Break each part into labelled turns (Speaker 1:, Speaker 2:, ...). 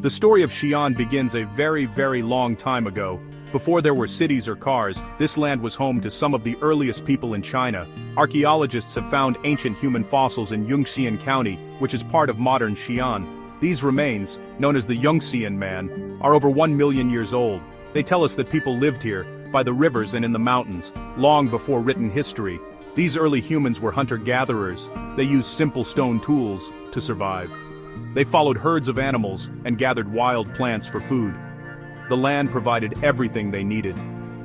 Speaker 1: The story of Shiyan begins a very, very long time ago. Before there were cities or cars, this land was home to some of the earliest people in China. Archaeologists have found ancient human fossils in Yongxian County, which is part of modern Shiyan. These remains, known as the Yongxian Man, are over 1 million years old. They tell us that people lived here, by the rivers and in the mountains, long before written history. These early humans were hunter-gatherers. They used simple stone tools to survive. They followed herds of animals and gathered wild plants for food. The land provided everything they needed.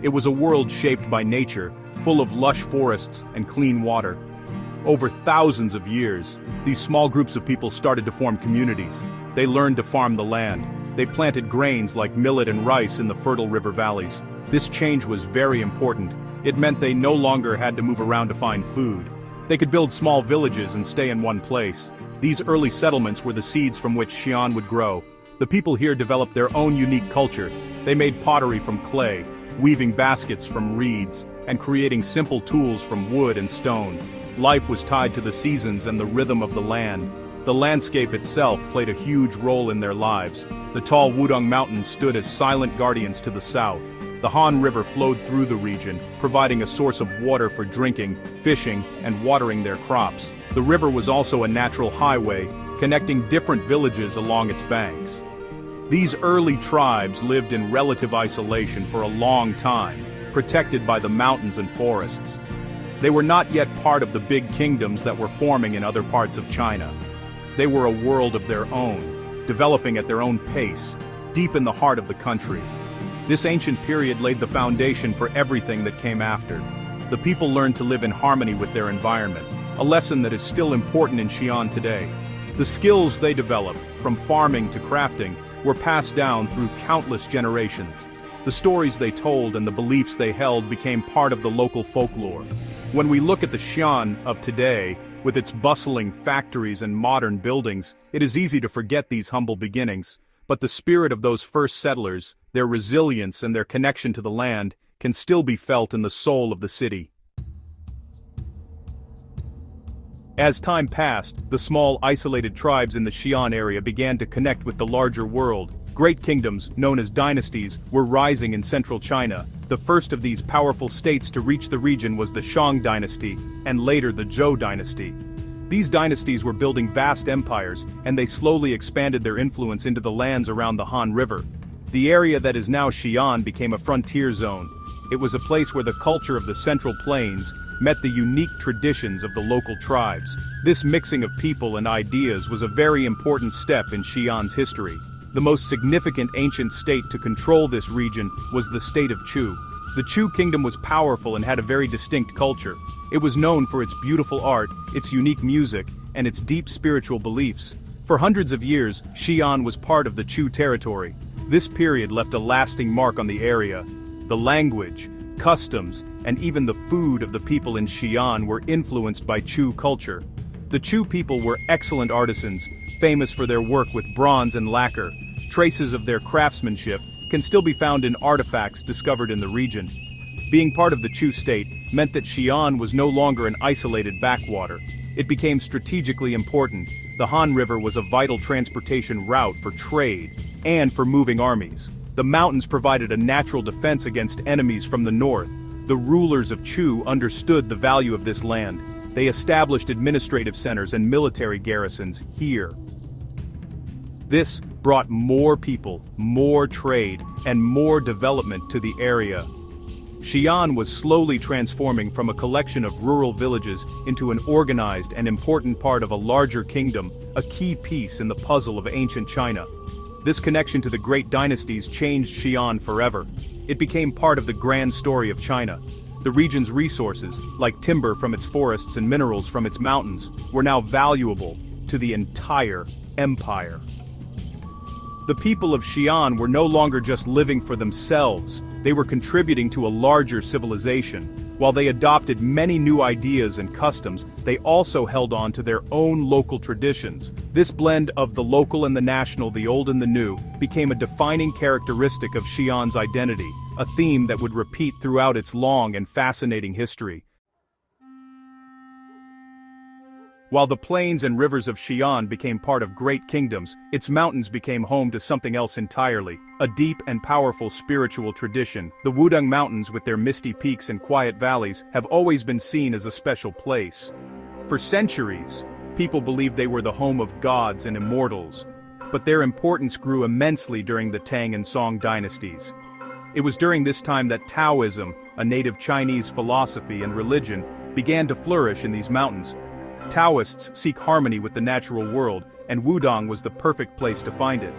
Speaker 1: It was a world shaped by nature, full of lush forests and clean water. Over thousands of years, these small groups of people started to form communities. They learned to farm the land. They planted grains like millet and rice in the fertile river valleys. This change was very important. It meant they no longer had to move around to find food. They could build small villages and stay in one place. These early settlements were the seeds from which Shiyan would grow. The people here developed their own unique culture. They made pottery from clay, weaving baskets from reeds, and creating simple tools from wood and stone. Life was tied to the seasons and the rhythm of the land. The landscape itself played a huge role in their lives. The tall Wudang Mountains stood as silent guardians to the south. The Han River flowed through the region, providing a source of water for drinking, fishing, and watering their crops. The river was also a natural highway, connecting different villages along its banks. These early tribes lived in relative isolation for a long time, protected by the mountains and forests. They were not yet part of the big kingdoms that were forming in other parts of China. They were a world of their own, developing at their own pace, deep in the heart of the country. This ancient period laid the foundation for everything that came after. The people learned to live in harmony with their environment, a lesson that is still important in Shiyan today. The skills they developed, from farming to crafting, were passed down through countless generations. The stories they told and the beliefs they held became part of the local folklore. When we look at the Shiyan of today, with its bustling factories and modern buildings, it is easy to forget these humble beginnings. But the spirit of those first settlers, their resilience and their connection to the land, can still be felt in the soul of the city. As time passed, the small, isolated tribes in the Shiyan area began to connect with the larger world. Great kingdoms, known as dynasties, were rising in central China. The first of these powerful states to reach the region was the Shang dynasty, and later the Zhou dynasty. These dynasties were building vast empires, and they slowly expanded their influence into the lands around the Han River. The area that is now Shiyan became a frontier zone. It was a place where the culture of the Central Plains met the unique traditions of the local tribes. This mixing of people and ideas was a very important step in Shiyan's history. The most significant ancient state to control this region was the state of Chu. The Chu kingdom was powerful and had a very distinct culture. It was known for its beautiful art, its unique music, and its deep spiritual beliefs. For hundreds of years, Shiyan was part of the Chu territory. This period left a lasting mark on the area. The language, customs, and even the food of the people in Shiyan were influenced by Chu culture. The Chu people were excellent artisans, famous for their work with bronze and lacquer. Traces of their craftsmanship can still be found in artifacts discovered in the region. Being part of the Chu State meant that Shiyan was no longer an isolated backwater. It became strategically important. The Han River was a vital transportation route for trade and for moving armies. The mountains provided a natural defense against enemies from the north. The rulers of Chu understood the value of this land. They established administrative centers and military garrisons here. This brought more people, more trade, and more development to the area. Shiyan was slowly transforming from a collection of rural villages into an organized and important part of a larger kingdom, a key piece in the puzzle of ancient China. This connection to the great dynasties changed Shiyan forever. It became part of the grand story of China. The region's resources, like timber from its forests and minerals from its mountains, were now valuable to the entire empire. The people of Shiyan were no longer just living for themselves, they were contributing to a larger civilization. While they adopted many new ideas and customs, they also held on to their own local traditions. This blend of the local and the national, the old and the new, became a defining characteristic of Shiyan's identity, a theme that would repeat throughout its long and fascinating history. While the plains and rivers of Shiyan became part of great kingdoms, its mountains became home to something else entirely, a deep and powerful spiritual tradition. The Wudang Mountains, with their misty peaks and quiet valleys, have always been seen as a special place. For centuries, people believed they were the home of gods and immortals, but their importance grew immensely during the Tang and Song dynasties. It was during this time that Taoism, a native Chinese philosophy and religion, began to flourish in these mountains. Taoists seek harmony with the natural world, and Wudang was the perfect place to find it.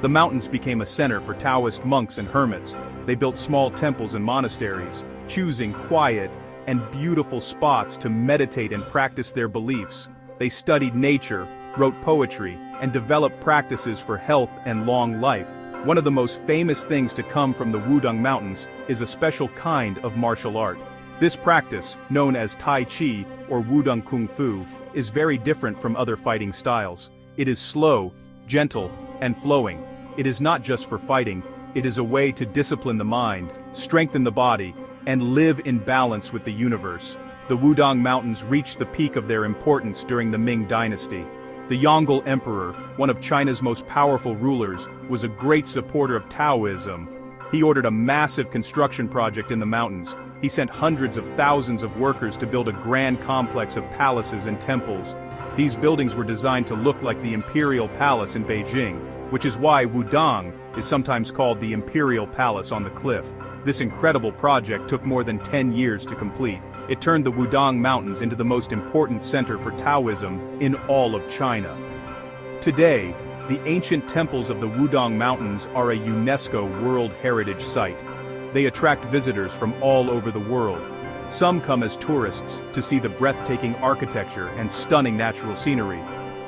Speaker 1: The mountains became a center for Taoist monks and hermits. They built small temples and monasteries, choosing quiet and beautiful spots to meditate and practice their beliefs. They studied nature, wrote poetry, and developed practices for health and long life. One of the most famous things to come from the Wudang Mountains is a special kind of martial art. This practice, known as Tai Chi or Wudang Kung Fu, is very different from other fighting styles. It is slow, gentle, and flowing. It is not just for fighting, it is a way to discipline the mind, strengthen the body, and live in balance with the universe. The Wudang Mountains reached the peak of their importance during the Ming Dynasty. The Yongle Emperor, one of China's most powerful rulers, was a great supporter of Taoism. He ordered a massive construction project in the mountains. He sent hundreds of thousands of workers to build a grand complex of palaces and temples. These buildings were designed to look like the Imperial Palace in Beijing, which is why Wudang is sometimes called the Imperial Palace on the cliff. This incredible project took more than 10 years to complete. It turned the Wudang Mountains into the most important center for Taoism in all of China. Today, the ancient temples of the Wudang Mountains are a UNESCO World Heritage Site. They attract visitors from all over the world. Some come as tourists to see the breathtaking architecture and stunning natural scenery.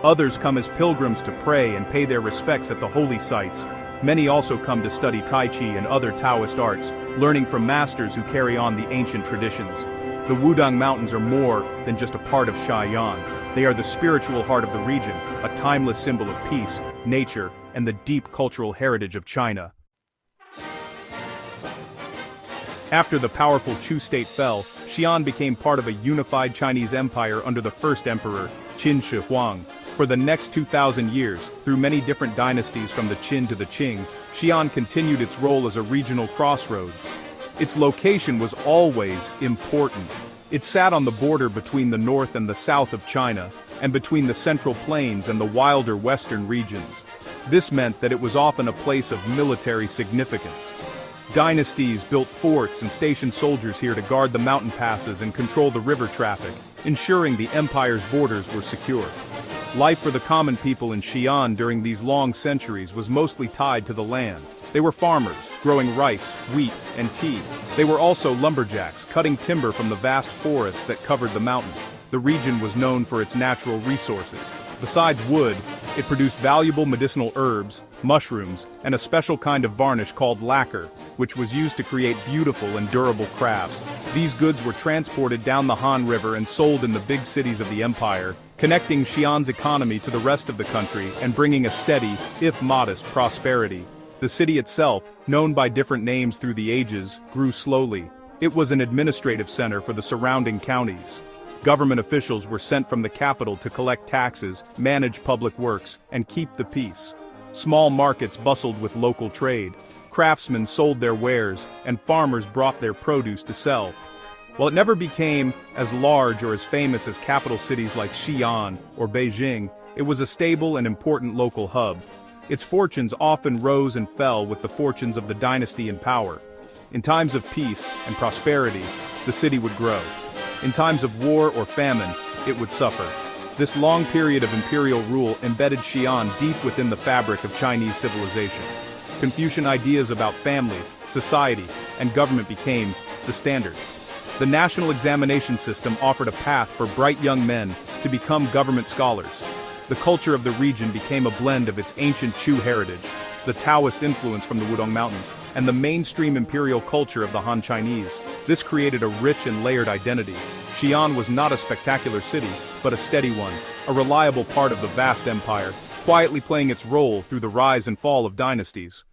Speaker 1: Others come as pilgrims to pray and pay their respects at the holy sites. Many also come to study Tai Chi and other Taoist arts, learning from masters who carry on the ancient traditions. The Wudang Mountains are more than just a part of Shiyan. They are the spiritual heart of the region, a timeless symbol of peace, nature, and the deep cultural heritage of China. After the powerful Chu State fell, Shiyan became part of a unified Chinese empire under the first emperor, Qin Shi Huang. For the next 2,000 years, through many different dynasties from the Qin to the Qing, Shiyan continued its role as a regional crossroads. Its location was always important. It sat on the border between the north and the south of China, and between the central plains and the wilder western regions. This meant that it was often a place of military significance. Dynasties built forts and stationed soldiers here to guard the mountain passes and control the river traffic, ensuring the empire's borders were secure. Life for the common people in Shiyan during these long centuries was mostly tied to the land. They were farmers, growing rice, wheat, and tea. They were also lumberjacks, cutting timber from the vast forests that covered the mountains. The region was known for its natural resources. Besides wood, it produced valuable medicinal herbs, mushrooms, and a special kind of varnish called lacquer, which was used to create beautiful and durable crafts. These goods were transported down the Han River and sold in the big cities of the empire, connecting Xi'an's economy to the rest of the country and bringing a steady, if modest, prosperity. The city itself, known by different names through the ages, grew slowly. It was an administrative center for the surrounding counties. Government officials were sent from the capital to collect taxes, manage public works, and keep the peace. Small markets bustled with local trade. Craftsmen sold their wares, and farmers brought their produce to sell. While it never became as large or as famous as capital cities like Xi'an or Beijing, it was a stable and important local hub. Its fortunes often rose and fell with the fortunes of the dynasty in power. In times of peace and prosperity, the city would grow. In times of war or famine, it would suffer. This long period of imperial rule embedded Shiyan deep within the fabric of Chinese civilization. Confucian ideas about family, society, and government became the standard. The national examination system offered a path for bright young men to become government scholars. The culture of the region became a blend of its ancient Chu heritage, the Taoist influence from the Wudang Mountains, and the mainstream imperial culture of the Han Chinese. This created a rich and layered identity. Shiyan was not a spectacular city, but a steady one, a reliable part of the vast empire, quietly playing its role through the rise and fall of dynasties.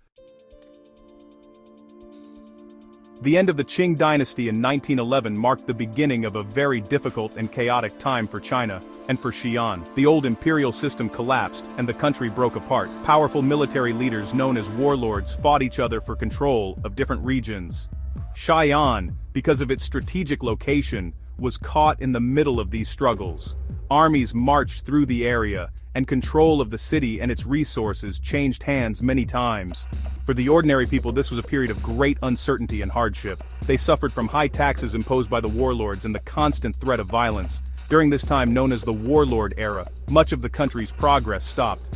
Speaker 1: The end of the Qing dynasty in 1911 marked the beginning of a very difficult and chaotic time for China, and for Shiyan. The old imperial system collapsed, and the country broke apart. Powerful military leaders known as warlords fought each other for control of different regions. Shiyan, because of its strategic location, was caught in the middle of these struggles. Armies marched through the area, and control of the city and its resources changed hands many times. For the ordinary people, this was a period of great uncertainty and hardship. They suffered from high taxes imposed by the warlords and the constant threat of violence. During this time, known as the Warlord Era, much of the country's progress stopped.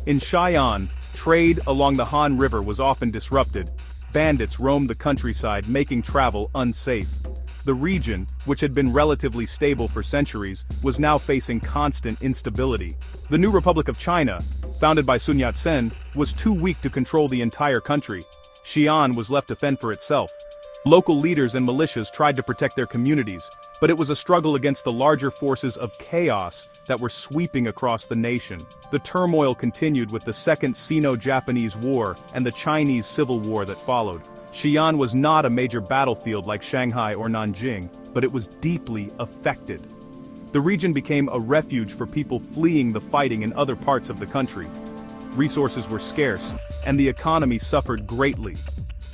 Speaker 1: In Shiyan, trade along the Han River was often disrupted. Bandits roamed the countryside, making travel unsafe. The region, which had been relatively stable for centuries, was now facing constant instability. The new Republic of China, founded by Sun Yat-sen, was too weak to control the entire country. Shiyan was left to fend for itself. Local leaders and militias tried to protect their communities, but it was a struggle against the larger forces of chaos that were sweeping across the nation. The turmoil continued with the Second Sino-Japanese War and the Chinese Civil War that followed. Shiyan was not a major battlefield like Shanghai or Nanjing, but it was deeply affected. The region became a refuge for people fleeing the fighting in other parts of the country. Resources were scarce, and the economy suffered greatly.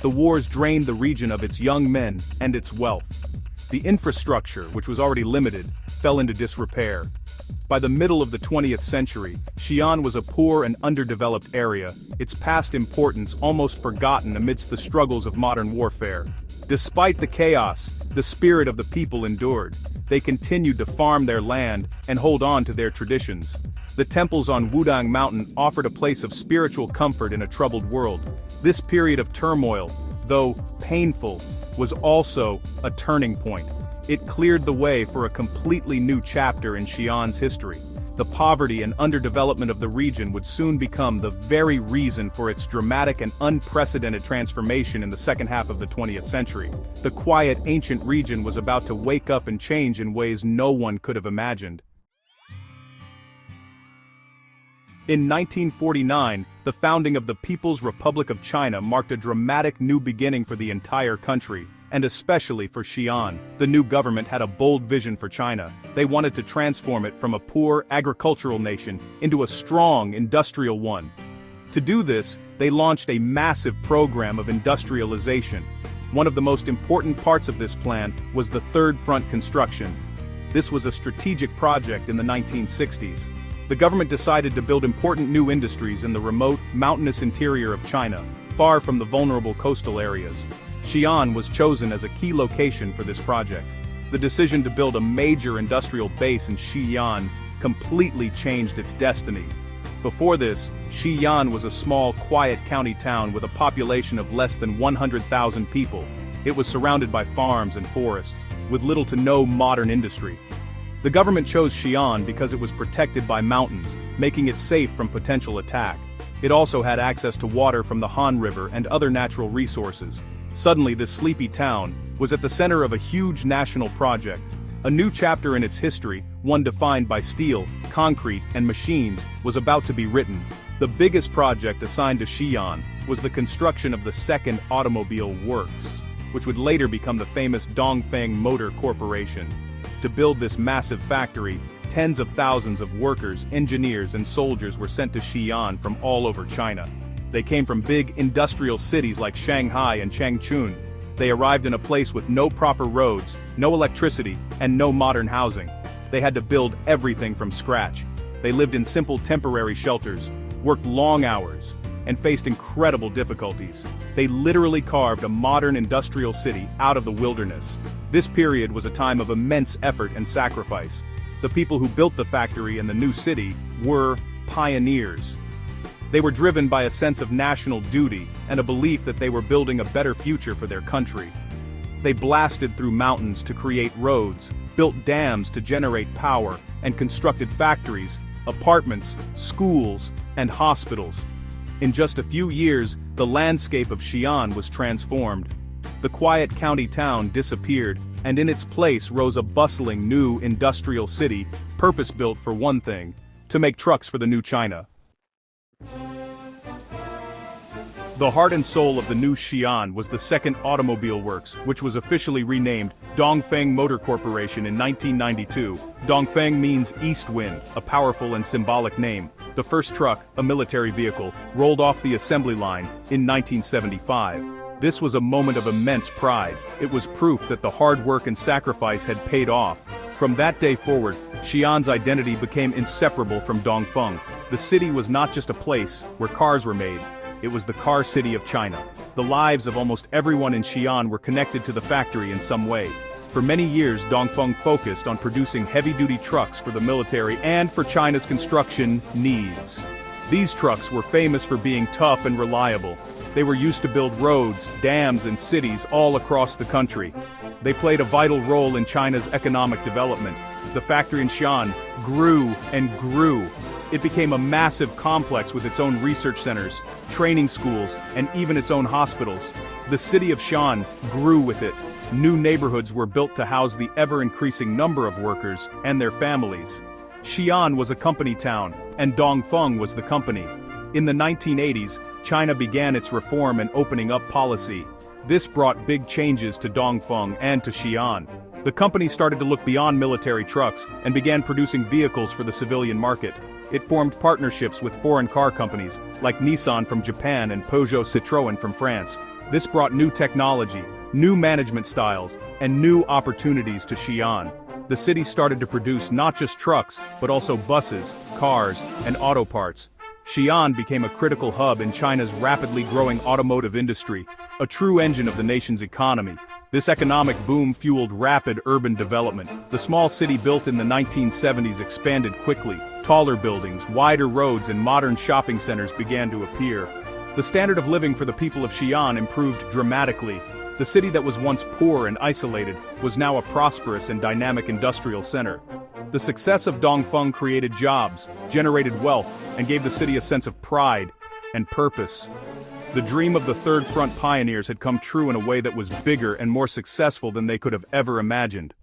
Speaker 1: The wars drained the region of its young men and its wealth. The infrastructure, which was already limited, fell into disrepair. By the middle of the 20th century, Shiyan was a poor and underdeveloped area, its past importance almost forgotten amidst the struggles of modern warfare. Despite the chaos, the spirit of the people endured. They continued to farm their land and hold on to their traditions. The temples on Wudang Mountain offered a place of spiritual comfort in a troubled world. This period of turmoil, though painful, was also a turning point. It cleared the way for a completely new chapter in Shiyan's history. The poverty and underdevelopment of the region would soon become the very reason for its dramatic and unprecedented transformation in the second half of the 20th century. The quiet, ancient region was about to wake up and change in ways no one could have imagined. In 1949, the founding of the People's Republic of China marked a dramatic new beginning for the entire country, and especially for Shiyan. The new government had a bold vision for China. They wanted to transform it from a poor, agricultural nation into a strong, industrial one. To do this, they launched a massive program of industrialization. One of the most important parts of this plan was the Third Front construction. This was a strategic project in the 1960s. The government decided to build important new industries in the remote, mountainous interior of China, far from the vulnerable coastal areas. Shiyan was chosen as a key location for this project. The decision to build a major industrial base in Shiyan completely changed its destiny. Before this, Shiyan was a small, quiet county town with a population of less than 100,000 people. It was surrounded by farms and forests, with little to no modern industry. The government chose Shiyan because it was protected by mountains, making it safe from potential attack. It also had access to water from the Han River and other natural resources. Suddenly, this sleepy town was at the center of a huge national project. A new chapter in its history, one defined by steel, concrete, and machines, was about to be written. The biggest project assigned to Shiyan was the construction of the Second Automobile Works, which would later become the famous Dongfeng Motor Corporation. To build this massive factory, tens of thousands of workers, engineers, and soldiers were sent to Shiyan from all over China. They came from big industrial cities like Shanghai and Changchun. They arrived in a place with no proper roads, no electricity, and no modern housing. They had to build everything from scratch. They lived in simple temporary shelters, worked long hours, and faced incredible difficulties. They literally carved a modern industrial city out of the wilderness. This period was a time of immense effort and sacrifice. The people who built the factory and the new city were pioneers. They were driven by a sense of national duty and a belief that they were building a better future for their country. They blasted through mountains to create roads, built dams to generate power, and constructed factories, apartments, schools, and hospitals. In just a few years, the landscape of Shiyan was transformed. The quiet county town disappeared, and in its place rose a bustling new industrial city, purpose-built for one thing: to make trucks for the new China. The heart and soul of the new Shiyan was the Second Automobile Works, which was officially renamed Dongfeng Motor Corporation in 1992. Dongfeng means east wind, a powerful and symbolic name. The first truck, a military vehicle, rolled off the assembly line in 1975. This was a moment of immense pride. It was proof that the hard work and sacrifice had paid off. From that day forward, Xi'an's identity became inseparable from Dongfeng. The city was not just a place where cars were made. It was the car city of China. The lives of almost everyone in Shiyan were connected to the factory in some way. For many years, Dongfeng focused on producing heavy-duty trucks for the military and for China's construction needs. These trucks were famous for being tough and reliable. They were used to build roads, dams, and cities all across the country. They played a vital role in China's economic development. The factory in Shiyan grew and grew. It became a massive complex with its own research centers, training schools, and even its own hospitals. The city of Shiyan grew with it. New neighborhoods were built to house the ever-increasing number of workers and their families. Shiyan was a company town, and Dongfeng was the company. In the 1980s, China began its reform and opening up policy. This brought big changes to Dongfeng and to Shiyan. The company started to look beyond military trucks and began producing vehicles for the civilian market. It formed partnerships with foreign car companies, like Nissan from Japan and Peugeot Citroën from France. This brought new technology, new management styles, and new opportunities to Shiyan. The city started to produce not just trucks, but also buses, cars, and auto parts. Shiyan became a critical hub in China's rapidly growing automotive industry, a true engine of the nation's economy. This economic boom fueled rapid urban development. The small city built in the 1970s expanded quickly. Taller buildings, wider roads, and modern shopping centers began to appear. The standard of living for the people of Shiyan improved dramatically. The city that was once poor and isolated was now a prosperous and dynamic industrial center. The success of Dongfeng created jobs, generated wealth, and gave the city a sense of pride and purpose. The dream of the Third Front pioneers had come true in a way that was bigger and more successful than they could have ever imagined.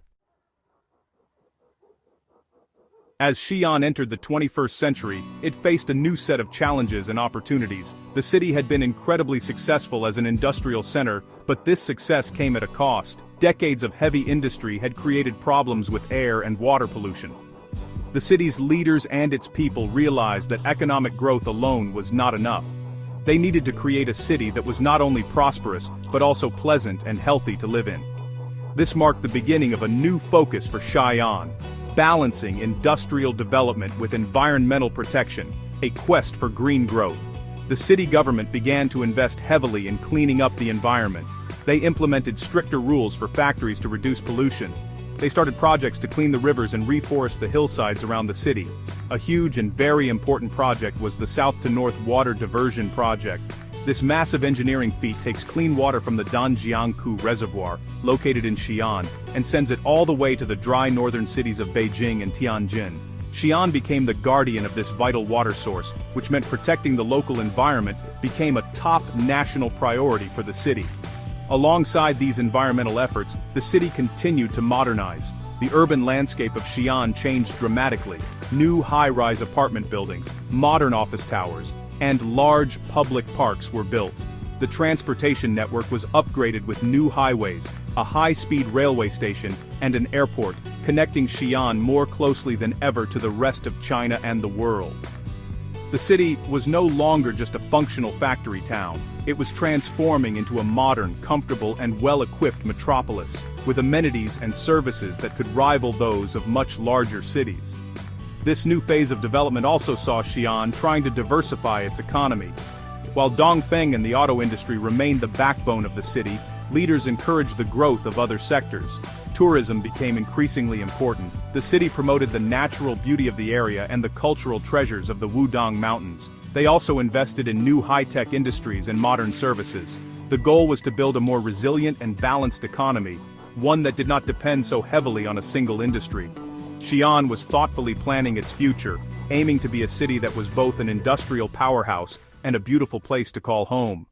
Speaker 1: As Shiyan entered the 21st century, it faced a new set of challenges and opportunities. The city had been incredibly successful as an industrial center, but this success came at a cost. Decades of heavy industry had created problems with air and water pollution. The city's leaders and its people realized that economic growth alone was not enough. They needed to create a city that was not only prosperous, but also pleasant and healthy to live in. This marked the beginning of a new focus for Shiyan, balancing industrial development with environmental protection, a quest for green growth. The city government began to invest heavily in cleaning up the environment. They implemented stricter rules for factories to reduce pollution. They started projects to clean the rivers and reforest the hillsides around the city. A huge and very important project was the South to North Water Diversion Project. This massive engineering feat takes clean water from the Danjiangkou Reservoir, located in Shiyan, and sends it all the way to the dry northern cities of Beijing and Tianjin. Shiyan became the guardian of this vital water source, which meant protecting the local environment became a top national priority for the city. Alongside these environmental efforts, the city continued to modernize. The urban landscape of Shiyan changed dramatically. New high-rise apartment buildings, modern office towers, and large public parks were built. The transportation network was upgraded with new highways, a high-speed railway station, and an airport, connecting Shiyan more closely than ever to the rest of China and the world. The city was no longer just a functional factory town. It was transforming into a modern, comfortable, and well-equipped metropolis, with amenities and services that could rival those of much larger cities. This new phase of development also saw Shiyan trying to diversify its economy. While Dongfeng and the auto industry remained the backbone of the city, leaders encouraged the growth of other sectors. Tourism became increasingly important. The city promoted the natural beauty of the area and the cultural treasures of the Wudang Mountains. They also invested in new high-tech industries and modern services. The goal was to build a more resilient and balanced economy, one that did not depend so heavily on a single industry. Shiyan was thoughtfully planning its future, aiming to be a city that was both an industrial powerhouse and a beautiful place to call home.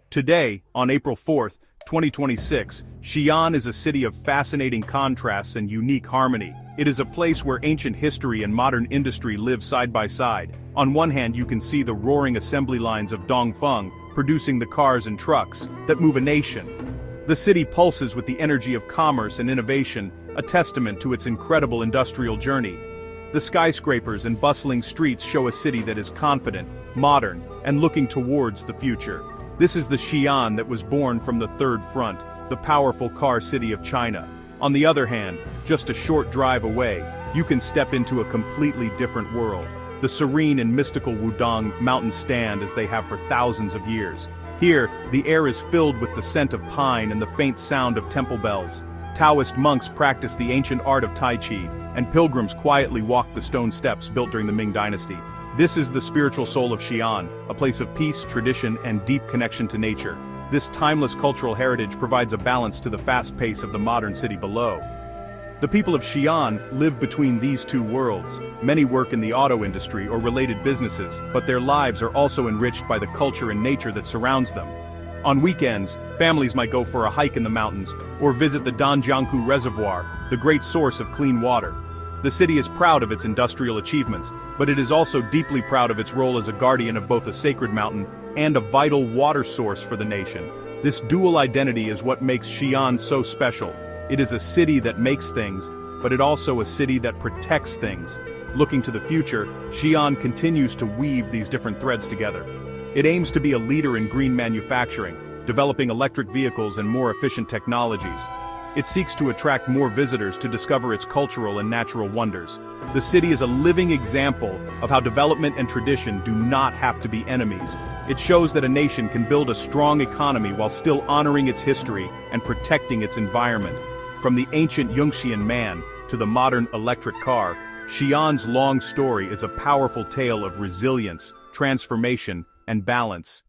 Speaker 1: Today, on April 4th, 2026, Shiyan is a city of fascinating contrasts and unique harmony. It is a place where ancient history and modern industry live side by side. On one hand, you can see the roaring assembly lines of Dongfeng, producing the cars and trucks that move a nation. The city pulses with the energy of commerce and innovation, a testament to its incredible industrial journey. The skyscrapers and bustling streets show a city that is confident, modern, and looking towards the future. This is the Shiyan that was born from the Third Front, the powerful car city of China. On the other hand, just a short drive away, you can step into a completely different world. The serene and mystical Wudang Mountains stand as they have for thousands of years. Here, the air is filled with the scent of pine and the faint sound of temple bells. Taoist monks practice the ancient art of Tai Chi, and pilgrims quietly walk the stone steps built during the Ming Dynasty. This is the spiritual soul of Shiyan, a place of peace, tradition, and deep connection to nature. This timeless cultural heritage provides a balance to the fast pace of the modern city below. The people of Shiyan live between these two worlds. Many work in the auto industry or related businesses, but their lives are also enriched by the culture and nature that surrounds them. On weekends, families might go for a hike in the mountains or visit the Danjiangkou Reservoir, the great source of clean water. The city is proud of its industrial achievements, but it is also deeply proud of its role as a guardian of both a sacred mountain and a vital water source for the nation. This dual identity is what makes Shiyan so special. It is a city that makes things, but it also a city that protects things. Looking to the future, Shiyan continues to weave these different threads together. It aims to be a leader in green manufacturing, developing electric vehicles and more efficient technologies. It seeks to attract more visitors to discover its cultural and natural wonders. The city is a living example of how development and tradition do not have to be enemies. It shows that a nation can build a strong economy while still honoring its history and protecting its environment. From the ancient Yunxian man to the modern electric car, Shiyan's long story is a powerful tale of resilience, transformation, and balance.